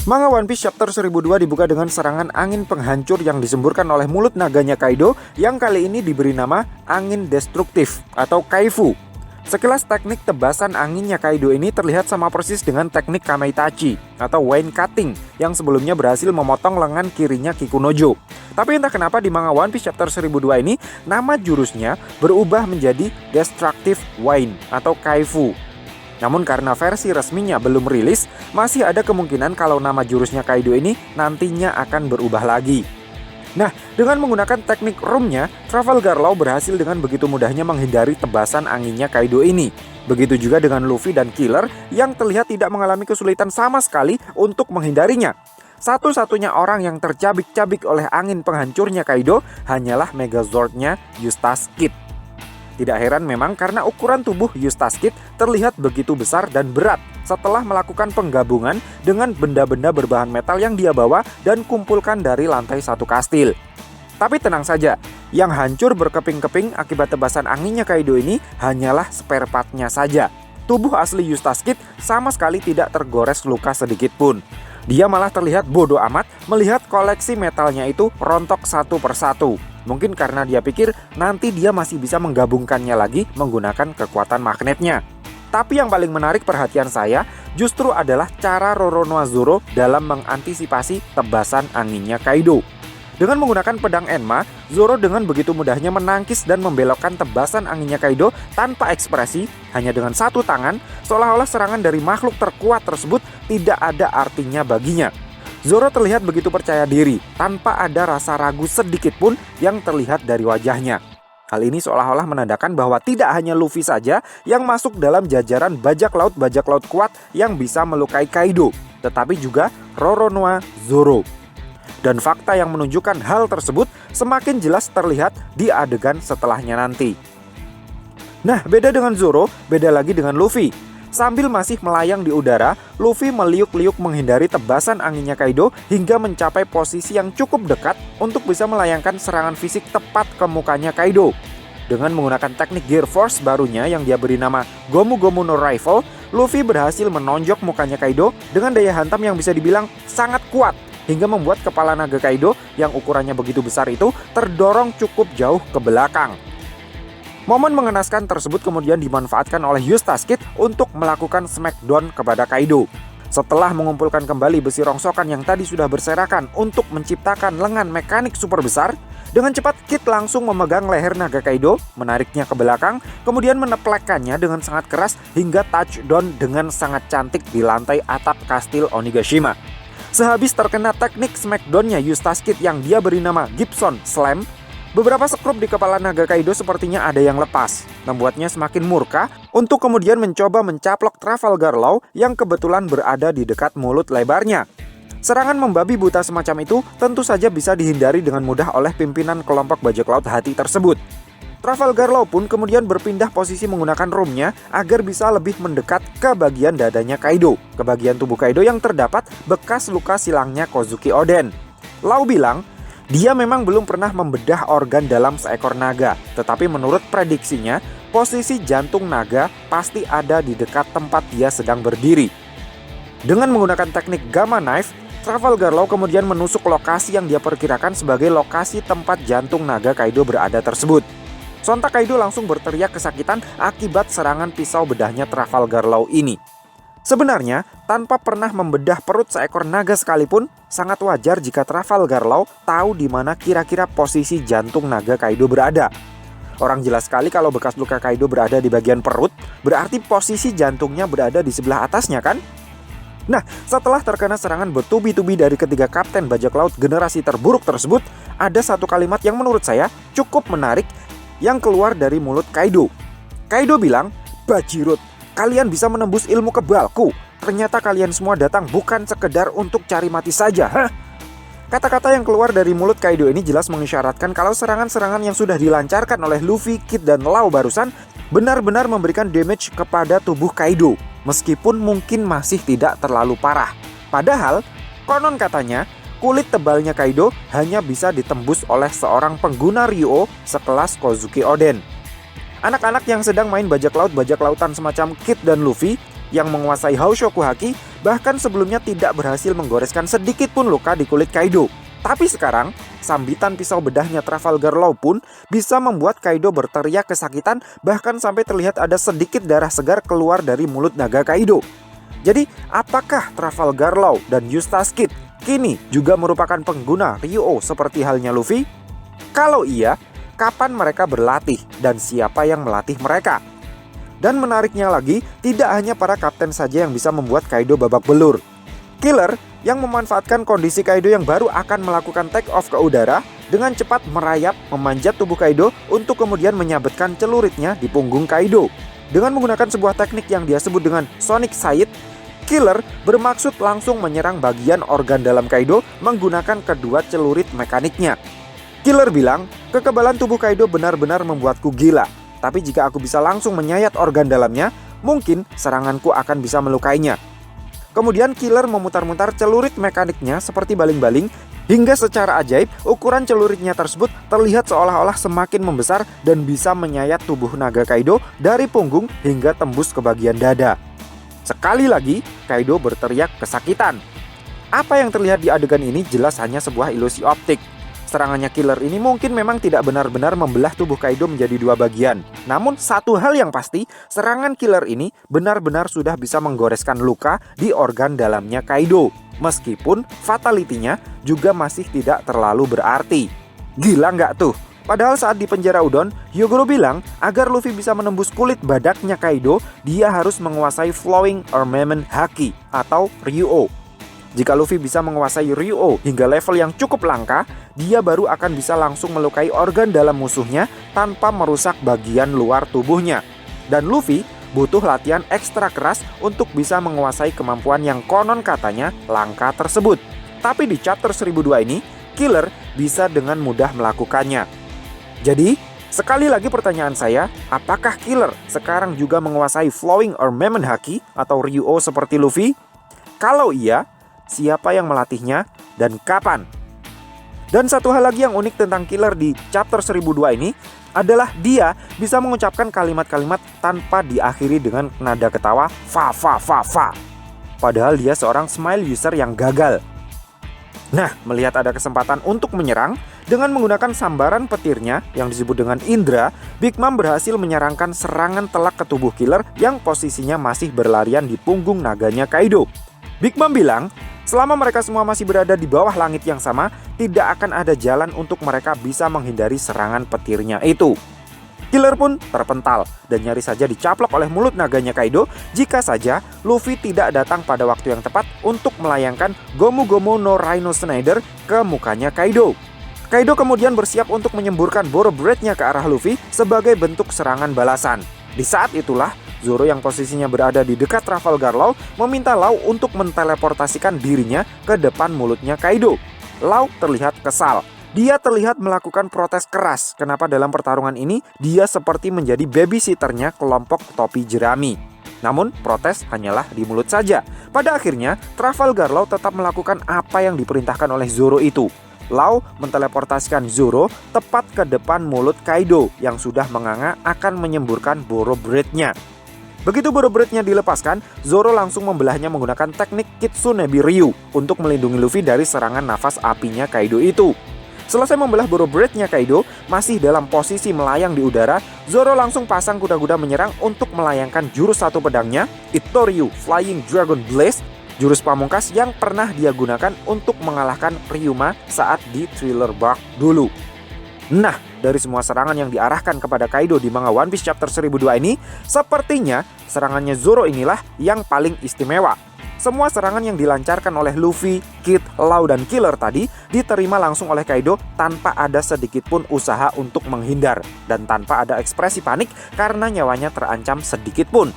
Manga One Piece Chapter 1002 dibuka dengan serangan angin penghancur yang disemburkan oleh mulut naganya Kaido yang kali ini diberi nama angin destruktif atau Kaifu. Sekilas teknik tebasan anginnya Kaido ini terlihat sama persis dengan teknik Kamaitachi atau Wine Cutting yang sebelumnya berhasil memotong lengan kirinya Kikunojo. Tapi entah kenapa di manga One Piece Chapter 1002 ini nama jurusnya berubah menjadi Destructive Wine atau Kaifu. Namun karena versi resminya belum rilis, masih ada kemungkinan kalau nama jurusnya Kaido ini nantinya akan berubah lagi. Nah, dengan menggunakan teknik roomnya, Trafalgar Law berhasil dengan begitu mudahnya menghindari tebasan anginnya Kaido ini. Begitu juga dengan Luffy dan Killer yang terlihat tidak mengalami kesulitan sama sekali untuk menghindarinya. Satu-satunya orang yang tercabik-cabik oleh angin penghancurnya Kaido hanyalah Megazord-nya Eustace Kid. Tidak heran memang karena ukuran tubuh Eustace Kid terlihat begitu besar dan berat setelah melakukan penggabungan dengan benda-benda berbahan metal yang dia bawa dan kumpulkan dari lantai satu kastil. Tapi tenang saja, yang hancur berkeping-keping akibat tebasan anginnya Kaido ini hanyalah spare part-nya saja. Tubuh asli Eustace Kid sama sekali tidak tergores luka sedikit pun. Dia malah terlihat bodoh amat melihat koleksi metalnya itu rontok satu persatu. Mungkin karena dia pikir nanti dia masih bisa menggabungkannya lagi menggunakan kekuatan magnetnya. Tapi yang paling menarik perhatian saya justru adalah cara Roronoa Zoro dalam mengantisipasi tebasan anginnya Kaido. Dengan menggunakan pedang Enma, Zoro dengan begitu mudahnya menangkis dan membelokkan tebasan anginnya Kaido tanpa ekspresi, hanya dengan satu tangan, seolah-olah serangan dari makhluk terkuat tersebut tidak ada artinya baginya. Zoro terlihat begitu percaya diri, tanpa ada rasa ragu sedikit pun yang terlihat dari wajahnya. Hal ini seolah-olah menandakan bahwa tidak hanya Luffy saja yang masuk dalam jajaran bajak laut kuat yang bisa melukai Kaido, tetapi juga Roronoa Zoro. Dan fakta yang menunjukkan hal tersebut semakin jelas terlihat di adegan setelahnya nanti. Nah, beda dengan Zoro, beda lagi dengan Luffy. Sambil masih melayang di udara, Luffy meliuk-liuk menghindari tebasan anginnya Kaido hingga mencapai posisi yang cukup dekat untuk bisa melayangkan serangan fisik tepat ke mukanya Kaido. Dengan menggunakan teknik Gear Force barunya yang dia beri nama Gomu Gomu no Rifle, Luffy berhasil menonjok mukanya Kaido dengan daya hantam yang bisa dibilang sangat kuat, hingga membuat kepala naga Kaido yang ukurannya begitu besar itu terdorong cukup jauh ke belakang. Momen mengenaskan tersebut kemudian dimanfaatkan oleh Eustace Kid untuk melakukan smackdown kepada Kaido. Setelah mengumpulkan kembali besi rongsokan yang tadi sudah berserakan untuk menciptakan lengan mekanik super besar, dengan cepat Kid langsung memegang leher naga Kaido, menariknya ke belakang, kemudian meneplekkannya dengan sangat keras hingga touchdown dengan sangat cantik di lantai atap kastil Onigashima. Sehabis terkena teknik smackdownnya Eustace Kid yang dia beri nama Gibson Slam, beberapa sekrup di kepala naga Kaido sepertinya ada yang lepas, membuatnya semakin murka untuk kemudian mencoba mencaplok Trafalgar Law yang kebetulan berada di dekat mulut lebarnya. Serangan membabi buta semacam itu tentu saja bisa dihindari dengan mudah oleh pimpinan kelompok bajak laut hati tersebut. Trafalgar Law pun kemudian berpindah posisi menggunakan roomnya agar bisa lebih mendekat ke bagian dadanya Kaido, ke bagian tubuh Kaido yang terdapat bekas luka silangnya Kozuki Oden. Law bilang, dia memang belum pernah membedah organ dalam seekor naga, tetapi menurut prediksinya, posisi jantung naga pasti ada di dekat tempat dia sedang berdiri. Dengan menggunakan teknik Gamma Knife, Trafalgar Law kemudian menusuk lokasi yang dia perkirakan sebagai lokasi tempat jantung naga Kaido berada tersebut. Sontak Kaido langsung berteriak kesakitan akibat serangan pisau bedahnya Trafalgar Law ini. Sebenarnya, tanpa pernah membedah perut seekor naga sekalipun, sangat wajar jika Trafalgar Law tahu di mana kira-kira posisi jantung naga Kaido berada. Orang jelas sekali kalau bekas luka Kaido berada di bagian perut, berarti posisi jantungnya berada di sebelah atasnya kan? Nah, setelah terkena serangan bertubi-tubi dari ketiga kapten bajak laut generasi terburuk tersebut, ada satu kalimat yang menurut saya cukup menarik yang keluar dari mulut Kaido. Kaido bilang, "Bajirut, kalian bisa menembus ilmu kebalku. Ternyata kalian semua datang bukan sekedar untuk cari mati saja." Hah? Kata-kata yang keluar dari mulut Kaido ini jelas mengisyaratkan kalau serangan-serangan yang sudah dilancarkan oleh Luffy, Kid, dan Law barusan benar-benar memberikan damage kepada tubuh Kaido, meskipun mungkin masih tidak terlalu parah. Padahal, konon katanya, kulit tebalnya Kaido hanya bisa ditembus oleh seorang pengguna Ryuo sekelas Kozuki Oden. Anak-anak yang sedang main bajak lautan semacam Kid dan Luffy yang menguasai Haushoku Haki bahkan sebelumnya tidak berhasil menggoreskan sedikit pun luka di kulit Kaido. Tapi sekarang, sambitan pisau bedahnya Trafalgar Law pun bisa membuat Kaido berteriak kesakitan, bahkan sampai terlihat ada sedikit darah segar keluar dari mulut naga Kaido. Jadi, apakah Trafalgar Law dan Eustace Kid kini juga merupakan pengguna Ryuo seperti halnya Luffy? Kalau iya, kapan mereka berlatih dan siapa yang melatih mereka? Dan menariknya lagi, tidak hanya para kapten saja yang bisa membuat Kaido babak belur. Killer yang memanfaatkan kondisi Kaido yang baru akan melakukan take off ke udara, dengan cepat merayap memanjat tubuh Kaido untuk kemudian menyabetkan celuritnya di punggung Kaido. Dengan menggunakan sebuah teknik yang dia sebut dengan Sonic Sight, Killer bermaksud langsung menyerang bagian organ dalam Kaido menggunakan kedua celurit mekaniknya. Killer bilang, kekebalan tubuh Kaido benar-benar membuatku gila, tapi jika aku bisa langsung menyayat organ dalamnya, mungkin seranganku akan bisa melukainya. Kemudian Killer memutar-mutar celurit mekaniknya seperti baling-baling, hingga secara ajaib ukuran celuritnya tersebut terlihat seolah-olah semakin membesar dan bisa menyayat tubuh naga Kaido dari punggung hingga tembus ke bagian dada. Sekali lagi, Kaido berteriak kesakitan. Apa yang terlihat di adegan ini jelas hanya sebuah ilusi optik. Serangannya Killer ini mungkin memang tidak benar-benar membelah tubuh Kaido menjadi dua bagian. Namun satu hal yang pasti, serangan Killer ini benar-benar sudah bisa menggoreskan luka di organ dalamnya Kaido. Meskipun fatality-nya juga masih tidak terlalu berarti. Gila nggak tuh? Padahal saat di penjara Udon, Hyogoro bilang agar Luffy bisa menembus kulit badaknya Kaido, dia harus menguasai Flowing Armament Haki atau Ryuo. Jika Luffy bisa menguasai Ryuo hingga level yang cukup langka, dia baru akan bisa langsung melukai organ dalam musuhnya tanpa merusak bagian luar tubuhnya. Dan Luffy butuh latihan ekstra keras untuk bisa menguasai kemampuan yang konon katanya langka tersebut. Tapi di chapter 1002 ini, Killer bisa dengan mudah melakukannya. Jadi, sekali lagi pertanyaan saya, apakah Killer sekarang juga menguasai Flowing Armament Haki atau Ryuo seperti Luffy? Kalau iya, siapa yang melatihnya dan kapan? Dan satu hal lagi yang unik tentang Killer di chapter 1002 ini adalah dia bisa mengucapkan kalimat-kalimat tanpa diakhiri dengan nada ketawa fa. Padahal dia seorang smile user yang gagal. Nah, melihat ada kesempatan untuk menyerang dengan menggunakan sambaran petirnya yang disebut dengan Indra, Big Mom berhasil menyerangkan serangan telak ke tubuh Killer yang posisinya masih berlarian di punggung naganya Kaido. Big Mom bilang, selama mereka semua masih berada di bawah langit yang sama, tidak akan ada jalan untuk mereka bisa menghindari serangan petirnya itu. Killer pun terpental dan nyaris saja dicaplok oleh mulut naganya Kaido jika saja Luffy tidak datang pada waktu yang tepat untuk melayangkan Gomu Gomu no Rhino Snider ke mukanya Kaido. Kaido kemudian bersiap untuk menyemburkan Boro Breath-nya ke arah Luffy sebagai bentuk serangan balasan. Di saat itulah, Zoro yang posisinya berada di dekat Trafalgar Law meminta Law untuk menteleportasikan dirinya ke depan mulutnya Kaido. Law terlihat kesal. Dia terlihat melakukan protes keras kenapa dalam pertarungan ini dia seperti menjadi babysitternya kelompok topi jerami. Namun protes hanyalah di mulut saja. Pada akhirnya Trafalgar Law tetap melakukan apa yang diperintahkan oleh Zoro itu. Law menteleportasikan Zoro tepat ke depan mulut Kaido yang sudah menganga akan menyemburkan Boro Breath-nya. Begitu Boro Breath-nya dilepaskan, Zoro langsung membelahnya menggunakan teknik Kitsunebi Ryu untuk melindungi Luffy dari serangan nafas apinya Kaido itu. Selesai membelah Boro Breath-nya Kaido, masih dalam posisi melayang di udara, Zoro langsung pasang kuda-kuda menyerang untuk melayangkan jurus satu pedangnya, Itoryu Flying Dragon Blaze, jurus pamungkas yang pernah dia gunakan untuk mengalahkan Ryuma saat di Thriller Bark dulu. Nah, dari semua serangan yang diarahkan kepada Kaido di manga One Piece chapter 1002 ini, sepertinya serangannya Zoro inilah yang paling istimewa. Semua serangan yang dilancarkan oleh Luffy, Kid, Law, dan Killer tadi diterima langsung oleh Kaido tanpa ada sedikit pun usaha untuk menghindar dan tanpa ada ekspresi panik karena nyawanya terancam sedikit pun.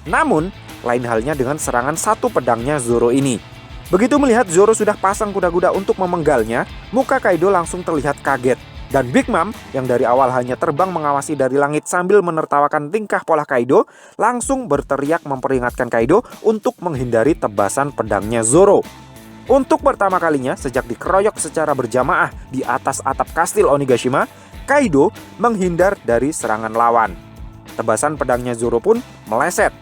Namun, lain halnya dengan serangan satu pedangnya Zoro ini. Begitu melihat Zoro sudah pasang kuda-kuda untuk memenggalnya, muka Kaido langsung terlihat kaget. Dan Big Mom yang dari awal hanya terbang mengawasi dari langit sambil menertawakan tingkah pola Kaido, langsung berteriak memperingatkan Kaido untuk menghindari tebasan pedangnya Zoro. Untuk pertama kalinya sejak dikeroyok secara berjamaah di atas atap kastil Onigashima, Kaido menghindar dari serangan lawan. Tebasan pedangnya Zoro pun meleset.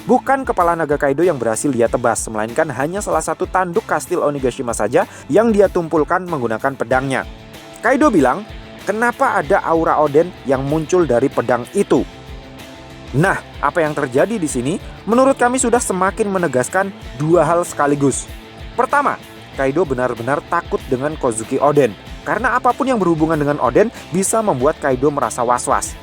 Bukan kepala naga Kaido yang berhasil dia tebas, melainkan hanya salah satu tanduk kastil Onigashima saja yang dia tumpulkan menggunakan pedangnya. Kaido bilang, kenapa ada aura Oden yang muncul dari pedang itu? Nah, apa yang terjadi di sini menurut kami sudah semakin menegaskan dua hal sekaligus. Pertama, Kaido benar-benar takut dengan Kozuki Oden, karena apapun yang berhubungan dengan Oden bisa membuat Kaido merasa was-was.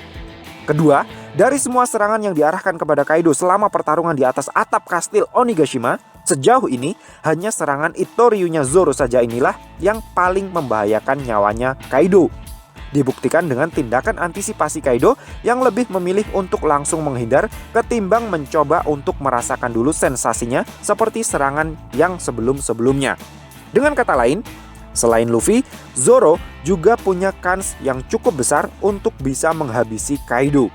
Kedua, dari semua serangan yang diarahkan kepada Kaido selama pertarungan di atas atap kastil Onigashima, sejauh ini hanya serangan Itoryu-nya Zoro saja inilah yang paling membahayakan nyawanya Kaido. Dibuktikan dengan tindakan antisipasi Kaido yang lebih memilih untuk langsung menghindar ketimbang mencoba untuk merasakan dulu sensasinya seperti serangan yang sebelum-sebelumnya. Dengan kata lain, selain Luffy, Zoro juga punya kans yang cukup besar untuk bisa menghabisi Kaido.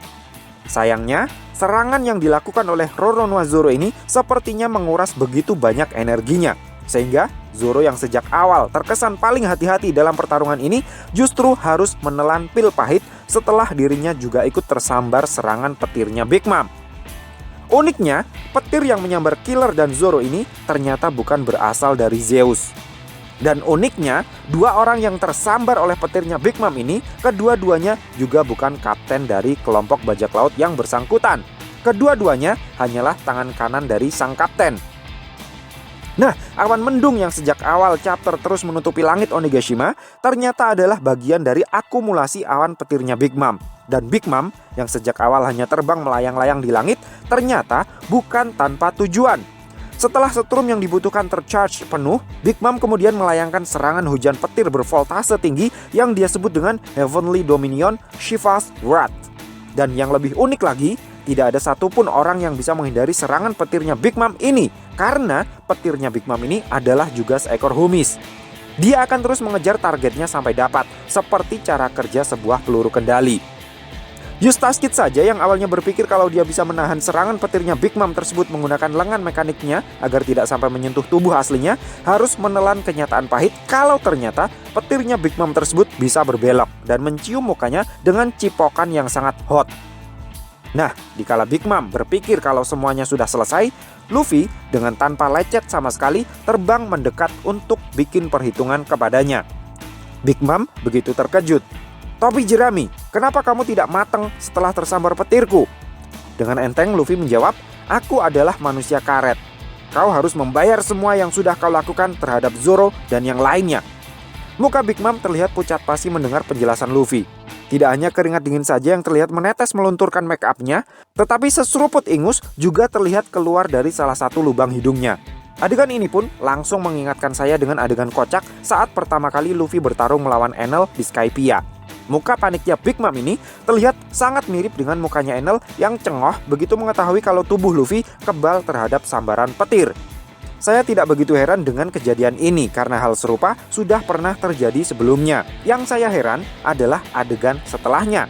Sayangnya, serangan yang dilakukan oleh Roronoa Zoro ini sepertinya menguras begitu banyak energinya, sehingga Zoro yang sejak awal terkesan paling hati-hati dalam pertarungan ini justru harus menelan pil pahit setelah dirinya juga ikut tersambar serangan petirnya Big Mom. Uniknya, petir yang menyambar Killer dan Zoro ini ternyata bukan berasal dari Zeus. Dan uniknya, dua orang yang tersambar oleh petirnya Big Mom ini, kedua-duanya juga bukan kapten dari kelompok bajak laut yang bersangkutan. Kedua-duanya hanyalah tangan kanan dari sang kapten. Nah, awan mendung yang sejak awal chapter terus menutupi langit Onigashima ternyata adalah bagian dari akumulasi awan petirnya Big Mom. Dan Big Mom yang sejak awal hanya terbang melayang-layang di langit ternyata bukan tanpa tujuan. Setelah setrum yang dibutuhkan tercharge penuh, Big Mom kemudian melayangkan serangan hujan petir bervoltase tinggi yang dia sebut dengan Heavenly Dominion Shiva's Wrath. Dan yang lebih unik lagi, tidak ada satupun orang yang bisa menghindari serangan petirnya Big Mom ini, karena petirnya Big Mom ini adalah juga seekor humis. Dia akan terus mengejar targetnya sampai dapat, seperti cara kerja sebuah peluru kendali. Eustace Kid saja yang awalnya berpikir kalau dia bisa menahan serangan petirnya Big Mom tersebut menggunakan lengan mekaniknya agar tidak sampai menyentuh tubuh aslinya, harus menelan kenyataan pahit kalau ternyata petirnya Big Mom tersebut bisa berbelok dan mencium mukanya dengan cipokan yang sangat hot. Nah, dikala Big Mom berpikir kalau semuanya sudah selesai, Luffy dengan tanpa lecet sama sekali terbang mendekat untuk bikin perhitungan kepadanya. Big Mom begitu terkejut. "Tobi jerami, kenapa kamu tidak matang setelah tersambar petirku?" Dengan enteng Luffy menjawab, "Aku adalah manusia karet. Kau harus membayar semua yang sudah kau lakukan terhadap Zoro dan yang lainnya." Muka Big Mom terlihat pucat pasi mendengar penjelasan Luffy. Tidak hanya keringat dingin saja yang terlihat menetes melunturkan make up-nya, tetapi seseruput ingus juga terlihat keluar dari salah satu lubang hidungnya. Adegan ini pun langsung mengingatkan saya dengan adegan kocak saat pertama kali Luffy bertarung melawan Enel di Skypiea. Muka paniknya Big Mom ini terlihat sangat mirip dengan mukanya Enel yang cengoh begitu mengetahui kalau tubuh Luffy kebal terhadap sambaran petir. Saya tidak begitu heran dengan kejadian ini karena hal serupa sudah pernah terjadi sebelumnya. Yang saya heran adalah adegan setelahnya.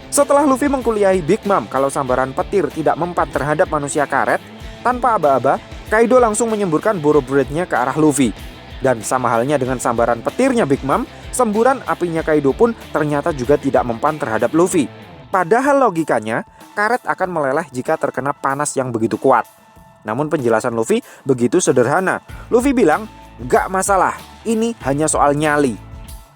Setelah Luffy mengkuliahi Big Mom kalau sambaran petir tidak mempan terhadap manusia karet, tanpa aba-aba, Kaido langsung menyemburkan Boroblade-nya ke arah Luffy. Dan sama halnya dengan sambaran petirnya Big Mom, semburan apinya Kaido pun ternyata juga tidak mempan terhadap Luffy. Padahal logikanya, karet akan meleleh jika terkena panas yang begitu kuat. Namun penjelasan Luffy begitu sederhana. Luffy bilang, "Gak masalah, ini hanya soal nyali."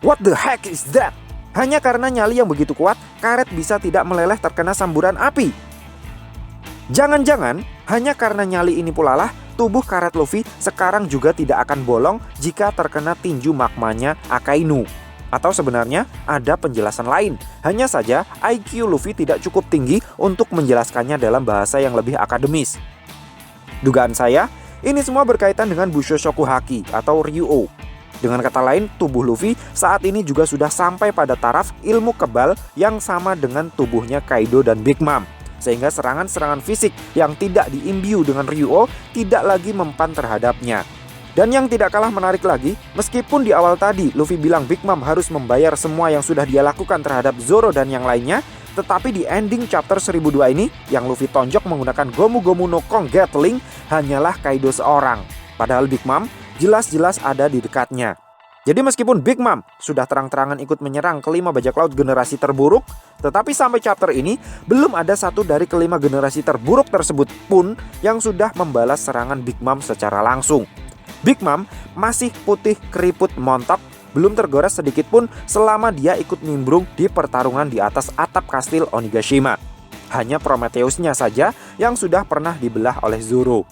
What the heck is that? Hanya karena nyali yang begitu kuat, karet bisa tidak meleleh terkena samburan api. Jangan-jangan hanya karena nyali ini pula lah tubuh karet Luffy sekarang juga tidak akan bolong jika terkena tinju magmanya Akainu. Atau sebenarnya ada penjelasan lain. Hanya saja IQ Luffy tidak cukup tinggi untuk menjelaskannya dalam bahasa yang lebih akademis. Dugaan saya, ini semua berkaitan dengan Busho Shokuhaki atau Ryuo. Dengan kata lain, tubuh Luffy saat ini juga sudah sampai pada taraf ilmu kebal yang sama dengan tubuhnya Kaido dan Big Mom. Sehingga serangan-serangan fisik yang tidak diimbiu dengan Ryuo tidak lagi mempan terhadapnya. Dan yang tidak kalah menarik lagi, meskipun di awal tadi Luffy bilang Big Mom harus membayar semua yang sudah dia lakukan terhadap Zoro dan yang lainnya, tetapi di ending chapter 1002 ini, yang Luffy tonjok menggunakan Gomu Gomu no Kong Gatling hanyalah Kaido seorang. Padahal Big Mom jelas-jelas ada di dekatnya. Jadi meskipun Big Mom sudah terang-terangan ikut menyerang kelima bajak laut generasi terburuk, tetapi sampai chapter ini belum ada satu dari kelima generasi terburuk tersebut pun yang sudah membalas serangan Big Mom secara langsung. Big Mom masih putih keriput montok, belum tergores sedikit pun selama dia ikut nimbrung di pertarungan di atas atap kastil Onigashima. Hanya Prometheusnya saja yang sudah pernah dibelah oleh Zoro.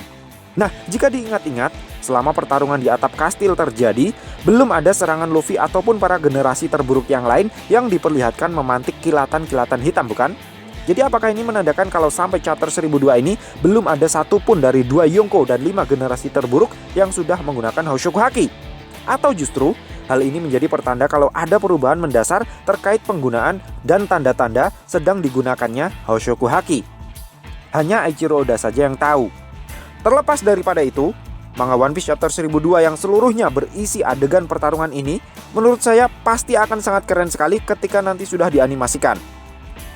Nah, jika diingat-ingat, selama pertarungan di atap kastil terjadi, belum ada serangan Luffy ataupun para generasi terburuk yang lain yang diperlihatkan memantik kilatan-kilatan hitam, bukan? Jadi apakah ini menandakan kalau sampai chapter 1002 ini belum ada satupun dari 2 Yonko dan 5 generasi terburuk yang sudah menggunakan Hoshoku Haki? Atau justru hal ini menjadi pertanda kalau ada perubahan mendasar terkait penggunaan dan tanda-tanda sedang digunakannya Hoshoku Haki? Hanya Eiichiro Oda saja yang tahu. Terlepas daripada itu, manga One Piece chapter 1002 yang seluruhnya berisi adegan pertarungan ini menurut saya pasti akan sangat keren sekali ketika nanti sudah dianimasikan.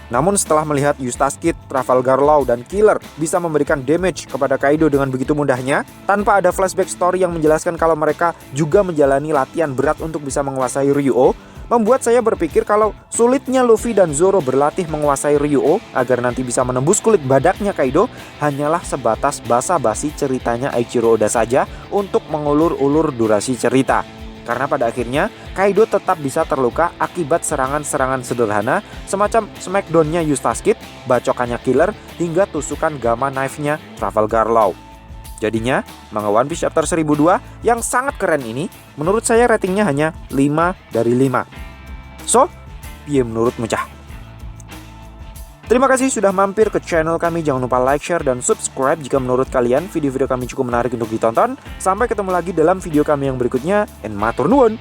Namun setelah melihat Eustace Kid, Trafalgar Law, dan Killer bisa memberikan damage kepada Kaido dengan begitu mudahnya, tanpa ada flashback story yang menjelaskan kalau mereka juga menjalani latihan berat untuk bisa menguasai Ryuo, membuat saya berpikir kalau sulitnya Luffy dan Zoro berlatih menguasai Ryuo agar nanti bisa menembus kulit badaknya Kaido hanyalah sebatas basa-basi ceritanya Eiichiro Oda saja untuk mengulur-ulur durasi cerita. Karena pada akhirnya Kaido tetap bisa terluka akibat serangan-serangan sederhana semacam smackdown-nya Eustace Kid, bacokannya Killer, hingga tusukan Gamma Knife-nya Trafalgar Law. Jadinya, manga One Piece chapter 1002 yang sangat keren ini menurut saya ratingnya hanya 5 dari 5. So, piye menurutmu cah? Terima kasih sudah mampir ke channel kami. Jangan lupa like, share, dan subscribe jika menurut kalian video-video kami cukup menarik untuk ditonton. Sampai ketemu lagi dalam video kami yang berikutnya. And matur nuwun.